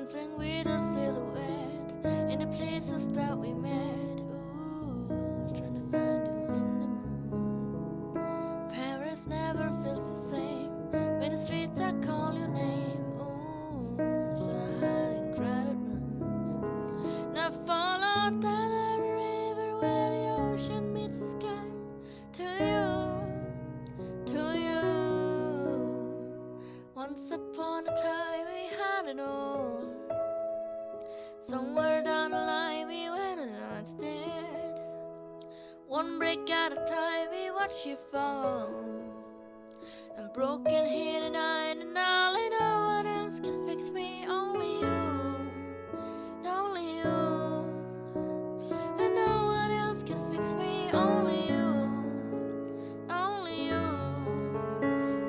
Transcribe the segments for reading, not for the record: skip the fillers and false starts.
dancing with our silhouette in the places that we met. Ooh, trying to find you in the moon. Paris never feels the same when the streets I call your name. Ooh, so I hide in crowded rooms. Now follow down the river where the ocean meets the sky. To you. Once upon a time we had it all. Somewhere down the line we went and lost it. One break at a time we watched you fall. I'm broken here tonight and all I know what else can fix me. Only you, only you. And no one else can fix me. Only you, only you,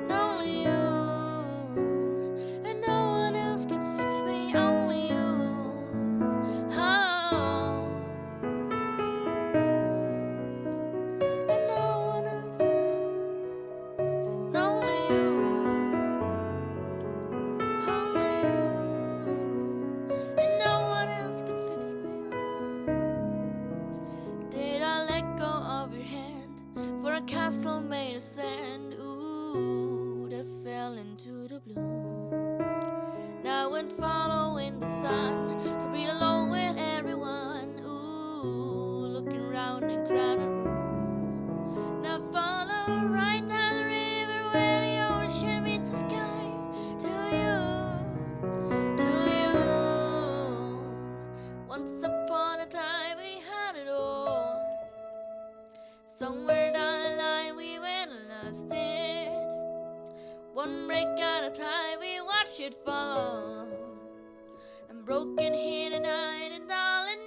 only you. And no one else can fix me. Only you. Oh. And no one else. Only you. Only you. And no one else can fix me. Did I let go of your hand for a castle made of sand? Ooh, that fell into the blue. Now and following the sun to be alone with everyone. Ooh, looking round in crowded rooms. Now follow right down the river where the ocean meets the sky. To you. Once upon a time we had it all. Somewhere down the line we went and lost it. One break at a time we watched it fall. I'm broken here tonight and darling